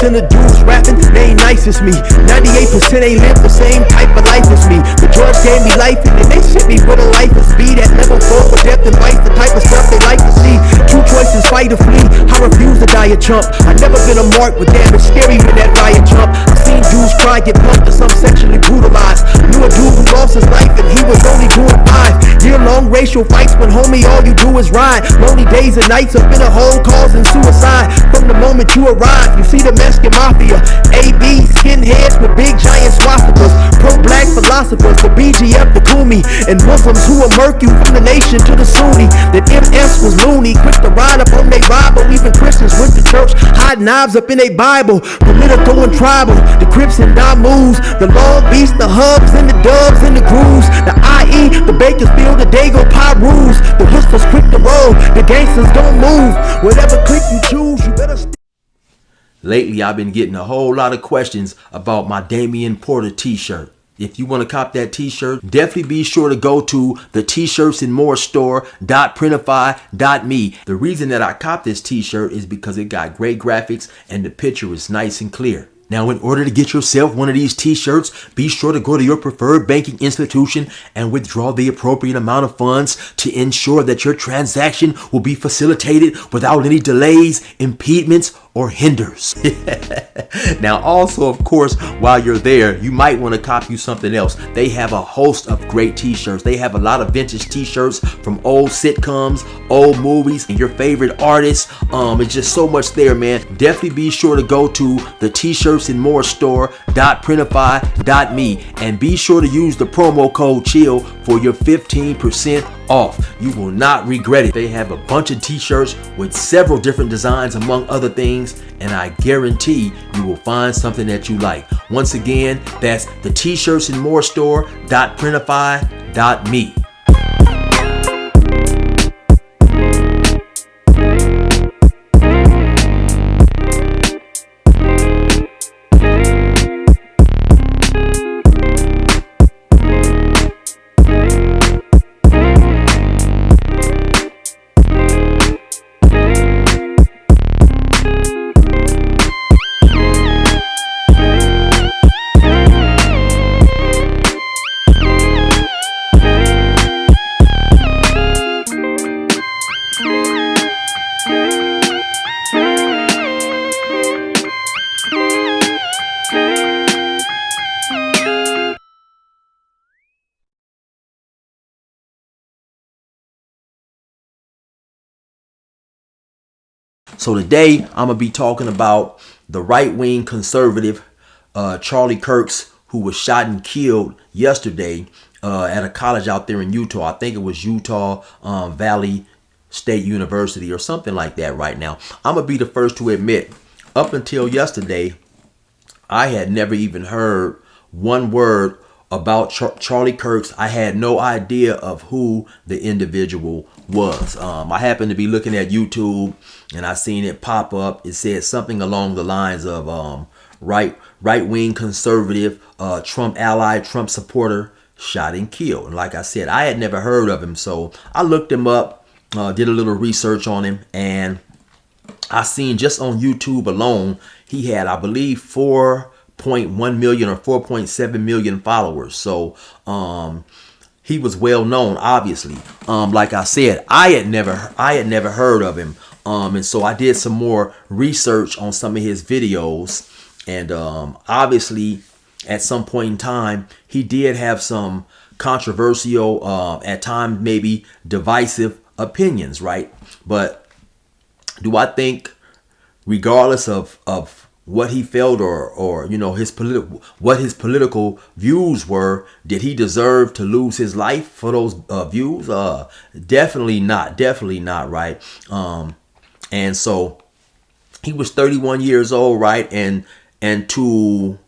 90% of dudes rapping, they ain't nice as me. 98% ain't live the same type of life as me. The judge gave me life and then they sent me with a life as me. That never fall for death and life, the type of stuff they like to see. Two choices, fight or flee. I refuse to die a chump. I never been a mark, but damn, it's scary when that riot jump. I seen dudes cry, get pumped, and some sexually brutalized. Knew a dude who lost his life and he was only doing 5 year-long racial fights when homie all you do is ride. Lonely days and nights up in a hole causing suicide. From the moment you arrive, you see the Mexican mafia, AB skinheads with big giant swastikas, pro-black philosophers, the BGF, the Kumi, and Muslims who will murk you from the nation to the Sunni. That MS was loony, quick to ride up on they rival. Even Christians went to church, hide knives up in a Bible. Political and tribal, the Crips and Damus, the Long Beast, the Hubs and the Dubs and the Grooves, the IE, the Bakersfield, the Dago Pyrus, the Whistlers quick to roll, the gangsters don't move. Whatever click you choose, you better Lately, I've been getting a whole lot of questions about my Damian Porter t-shirt. If you want to cop that t-shirt, definitely be sure to go to the tshirtsnmorestore.printify.me. The reason that I copped this t-shirt is because it got great graphics and the picture is nice and clear. Now, in order to get yourself one of these t-shirts, be sure to go to your preferred banking institution and withdraw the appropriate amount of funds to ensure that your transaction will be facilitated without any delays, impediments, or hinders. Now, also, of course, while you're there, you might want to cop you something else. They have a host of great t-shirts. They have a lot of vintage t-shirts from old sitcoms, old movies, and your favorite artists. It's just so much there, man. Definitely be sure to go to the tshirtsnmorestore.printify.me and be sure to use the promo code CHILL for your 15% off. You will not regret it. They have a bunch of t-shirts with several different designs among other things, and I guarantee you will find something that you like. Once again, that's the tshirtsnmorestore.printify.me. So today I'm gonna be talking about the right-wing conservative Charlie Kirks, who was shot and killed yesterday at a college out there in Utah. I think it was Utah Valley State University or something like that. Right now, I'm gonna be the first to admit, up until yesterday, I had never even heard one word about Charlie Kirks. I had no idea of who the individual was. I happened to be looking at YouTube and I seen it pop up. It said something along the lines of right-wing conservative, Trump ally, Trump supporter, shot and killed. And like I said, I had never heard of him, so I looked him up, did a little research on him, and I seen just on YouTube alone he had, I believe, 4.1 million or 4.7 million followers. So he was well known, obviously. Like I said, I had never heard of him. And so I did some more research on some of his videos, and obviously at some point in time he did have some controversial, at times maybe divisive opinions, right? But do I think, regardless of what he felt or you know, his political views were, did he deserve to lose his life for those views? Definitely not, right? And so he was 31 years old, right? And to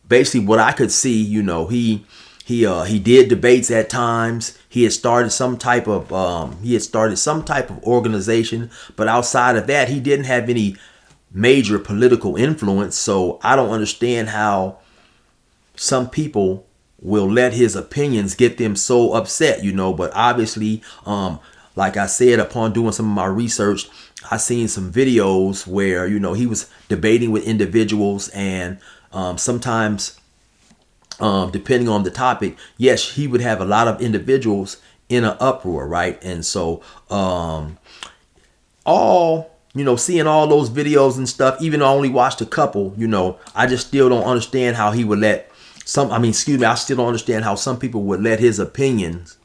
basically what I could see, you know, he did debates at times. He had started some type of organization, but outside of that, he didn't have any major political influence. So I don't understand how some people will let his opinions get them so upset, you know. But obviously, like I said, upon doing some of my research, I seen some videos where, he was debating with individuals, and sometimes, depending on the topic, yes, he would have a lot of individuals in an uproar, right? And so, seeing all those videos and stuff, even though I only watched a couple, I just still don't understand how he would let I still don't understand how some people would let his opinions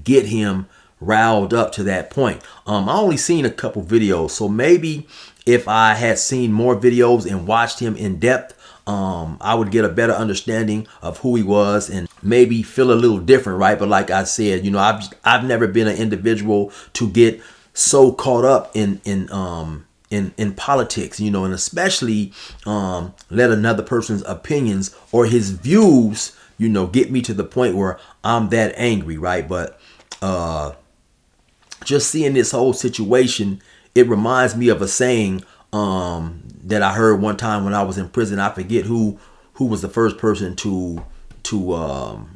get him riled up to that point. I only seen a couple videos, so maybe if I had seen more videos and watched him in depth, I would get a better understanding of who he was and maybe feel a little different, right? But like I said, I've never been an individual to get so caught up in politics, and especially let another person's opinions or his views, get me to the point where I'm that angry, right? But just seeing this whole situation, it reminds me of a saying that I heard one time when I was in prison. I forget who was the first person to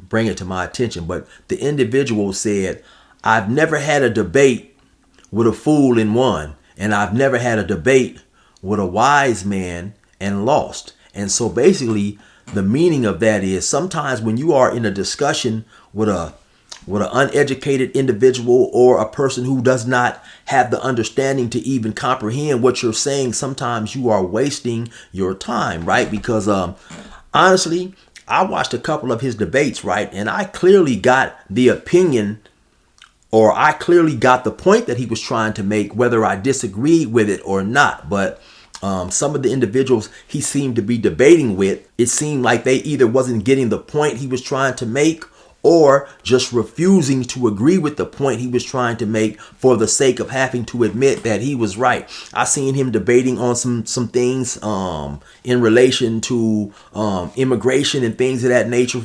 bring it to my attention, but the individual said, "I've never had a debate with a fool and won, and I've never had a debate with a wise man and lost." And so basically the meaning of that is, sometimes when you are in a discussion with an uneducated individual or a person who does not have the understanding to even comprehend what you're saying, sometimes you are wasting your time, right? Because honestly, I watched a couple of his debates, right? And I clearly got the opinion, or I clearly got the point that he was trying to make, whether I disagreed with it or not. But some of the individuals he seemed to be debating with, it seemed like they either wasn't getting the point he was trying to make, or just refusing to agree with the point he was trying to make for the sake of having to admit that he was right. I seen him debating on some things in relation to immigration and things of that nature,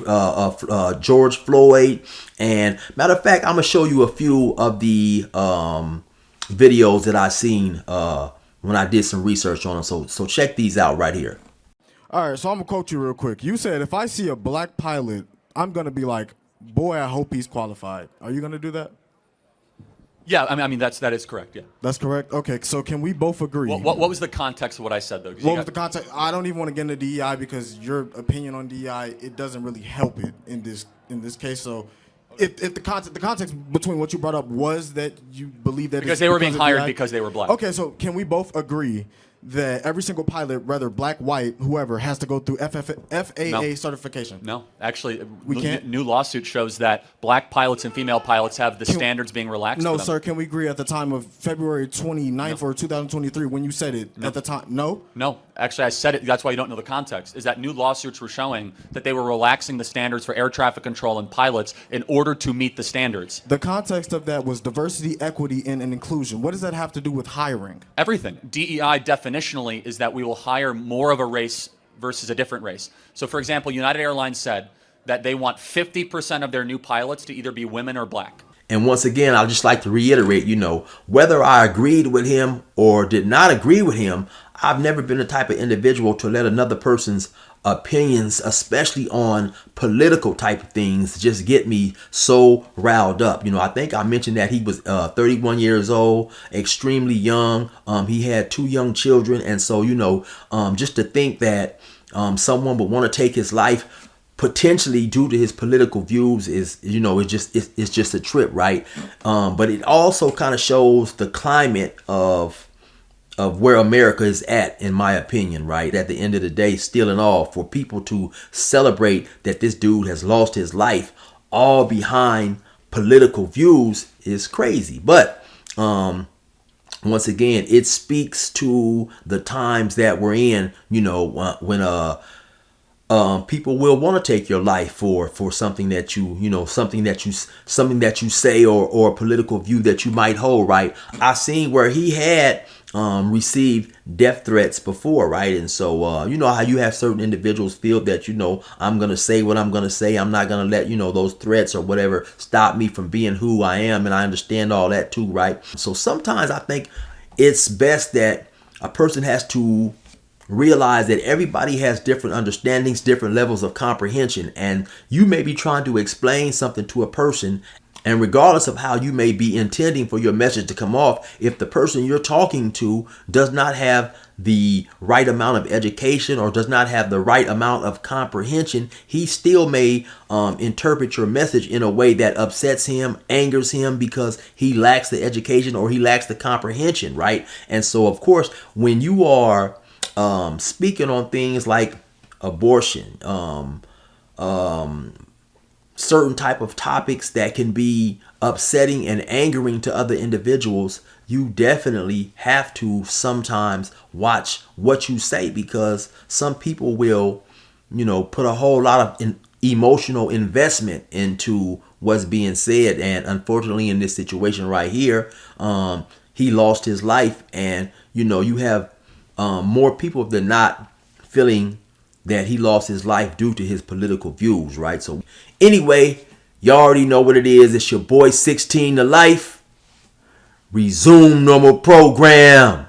George Floyd. And matter of fact, I'm gonna show you a few of the videos that I seen when I did some research on them. So check these out right here. All right, so I'm gonna quote you real quick. You said, if I see a black pilot, I'm gonna be like, boy, I hope he's qualified. Are you gonna do that? Yeah, I mean that is correct. Yeah, that's correct. Okay, so can we both agree? What was the context of what I said, though? What was the context? I don't even want to get into DEI because your opinion on DEI, it doesn't really help it in this case. So, if the context between what you brought up was that you believe that because they were being hired because they were black. Okay, so can we both agree that every single pilot, whether black, white, whoever, has to go through FAA certification? No, actually, we can't. New lawsuit shows that black pilots and female pilots have the standards being relaxed. No, sir. Can we agree at the time of February 29th or 2023 when you said it at the time? No. No, actually, I said it. That's why you don't know the context. Is that new lawsuits were showing that they were relaxing the standards for air traffic control and pilots in order to meet the standards. The context of that was diversity, equity, and inclusion. What does that have to do with hiring? Everything. DEI definitionally is that we will hire more of a race versus a different race. So, for example, United Airlines said that they want 50% of their new pilots to either be women or black. And once again, I'd just like to reiterate, whether I agreed with him or did not agree with him, I've never been the type of individual to let another person's opinions, especially on political type of things, just get me so riled up. I think I mentioned that he was 31 years old, extremely young. He had 2 young children. And so, just to think that someone would want to take his life potentially due to his political views is, it's just a trip, right? But it also kind of shows the climate of where America is at, in my opinion, right? At the end of the day, still and all, for people to celebrate that this dude has lost his life all behind political views is crazy. But once again, it speaks to the times that we're in, when people will want to take your life for something that something that you say or a political view that you might hold, right? I seen where he had received death threats before, right? And so you know how you have certain individuals feel that I'm gonna say what I'm gonna say, I'm not gonna let those threats or whatever stop me from being who I am, and I understand all that too, right? So sometimes I think it's best that a person has to realize that everybody has different understandings, different levels of comprehension, and you may be trying to explain something to a person And regardless of how you may be intending for your message to come off, if the person you're talking to does not have the right amount of education or does not have the right amount of comprehension, he still may interpret your message in a way that upsets him, angers him, because he lacks the education or he lacks the comprehension, right? And so, of course, when you are speaking on things like abortion, certain type of topics that can be upsetting and angering to other individuals, you definitely have to sometimes watch what you say, because some people will, put a whole lot of emotional investment into what's being said. And unfortunately, in this situation right here, he lost his life, and you have more people than not feeling that he lost his life due to his political views, right? So anyway, you already know what it is. It's your boy 16 to Life. Resume normal program.